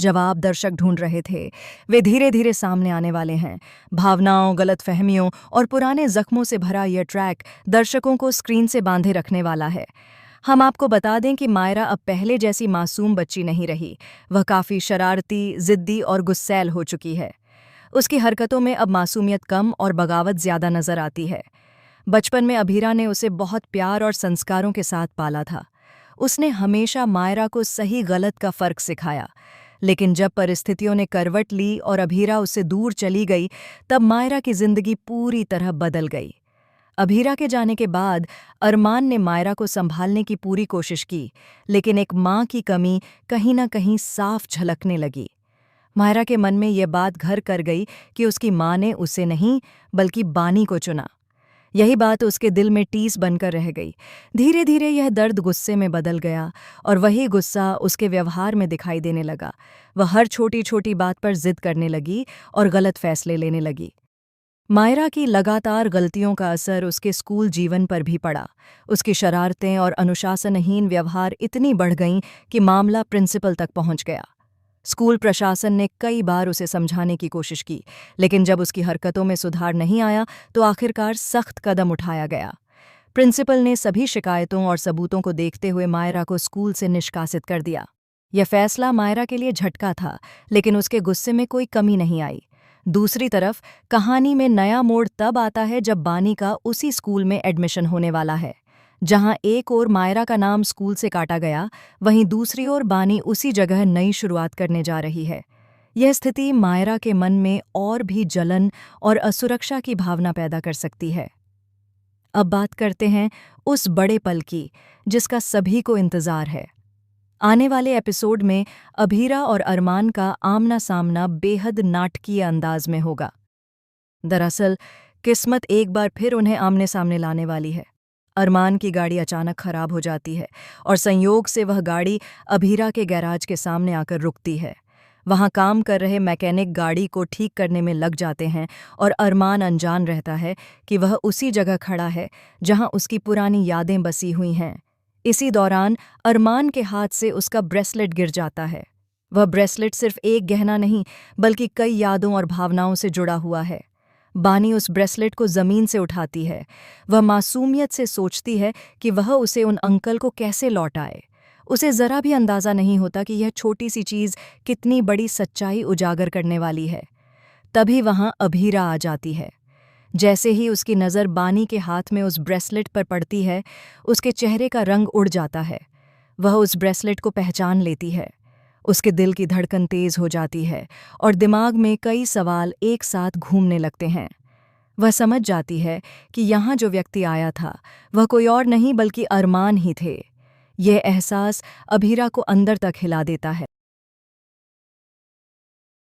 जवाब दर्शक ढूंढ रहे थे। वे धीरे धीरे सामने आने वाले हैं। भावनाओं, गलतफहमियों और पुराने जख्मों से भरा यह ट्रैक दर्शकों को स्क्रीन से बांधे रखने वाला है। हम आपको बता दें कि मायरा अब पहले जैसी मासूम बच्ची नहीं रही। वह काफ़ी शरारती, जिद्दी और गुस्सैल हो चुकी है। उसकी हरकतों में अब मासूमियत कम और बगावत ज़्यादा नजर आती है। बचपन में अभीरा ने उसे बहुत प्यार और संस्कारों के साथ पाला था। उसने हमेशा मायरा को सही गलत का फ़र्क सिखाया। लेकिन जब परिस्थितियों ने करवट ली और अभीरा उससे दूर चली गई, तब मायरा की जिंदगी पूरी तरह बदल गई। अभीरा के जाने के बाद अरमान ने मायरा को संभालने की पूरी कोशिश की, लेकिन एक माँ की कमी कहीं न कहीं साफ झलकने लगी। मायरा के मन में यह बात घर कर गई कि उसकी माँ ने उसे नहीं बल्कि बानी को चुना। यही बात उसके दिल में टीस बनकर रह गई। धीरे धीरे यह दर्द गुस्से में बदल गया और वही गुस्सा उसके व्यवहार में दिखाई देने लगा। वह हर छोटी छोटी बात पर जिद करने लगी और गलत फैसले लेने लगी। मायरा की लगातार गलतियों का असर उसके स्कूल जीवन पर भी पड़ा। उसकी शरारतें और अनुशासनहीन व्यवहार इतनी बढ़ गईं कि मामला प्रिंसिपल तक पहुंच गया। स्कूल प्रशासन ने कई बार उसे समझाने की कोशिश की, लेकिन जब उसकी हरकतों में सुधार नहीं आया तो आखिरकार सख्त कदम उठाया गया। प्रिंसिपल ने सभी शिकायतों और सबूतों को देखते हुए मायरा को स्कूल से निष्कासित कर दिया। यह फैसला मायरा के लिए झटका था, लेकिन उसके गुस्से में कोई कमी नहीं आई। दूसरी तरफ कहानी में नया मोड़ तब आता है जब बानी का उसी स्कूल में एडमिशन होने वाला है। जहां एक ओर मायरा का नाम स्कूल से काटा गया, वहीं दूसरी ओर बानी उसी जगह नई शुरुआत करने जा रही है। यह स्थिति मायरा के मन में और भी जलन और असुरक्षा की भावना पैदा कर सकती है। अब बात करते हैं उस बड़े पल की जिसका सभी को इंतजार है। आने वाले एपिसोड में अभीरा और अरमान का आमना सामना बेहद नाटकीय अंदाज में होगा। दरअसल किस्मत एक बार फिर उन्हें आमने सामने लाने वाली है। अरमान की गाड़ी अचानक खराब हो जाती है और संयोग से वह गाड़ी अभीरा के गैराज के सामने आकर रुकती है। वहां काम कर रहे मैकेनिक गाड़ी को ठीक करने में लग जाते हैं और अरमान अनजान रहता है कि वह उसी जगह खड़ा है जहां उसकी पुरानी यादें बसी हुई हैं। इसी दौरान अरमान के हाथ से उसका ब्रेसलेट गिर जाता है। वह ब्रेसलेट सिर्फ एक गहना नहीं बल्कि कई यादों और भावनाओं से जुड़ा हुआ है। बानी उस ब्रेसलेट को जमीन से उठाती है। वह मासूमियत से सोचती है कि वह उसे उन अंकल को कैसे लौटाए। उसे जरा भी अंदाजा नहीं होता कि यह छोटी सी चीज कितनी बड़ी सच्चाई उजागर करने वाली है। तभी वहां अभीरा आ जाती है। जैसे ही उसकी नज़र बानी के हाथ में उस ब्रेसलेट पर पड़ती है, उसके चेहरे का रंग उड़ जाता है। वह उस ब्रेसलेट को पहचान लेती है। उसके दिल की धड़कन तेज हो जाती है और दिमाग में कई सवाल एक साथ घूमने लगते हैं। वह समझ जाती है कि यहाँ जो व्यक्ति आया था वह कोई और नहीं बल्कि अरमान ही थे। यह एहसास अभीरा को अंदर तक हिला देता है।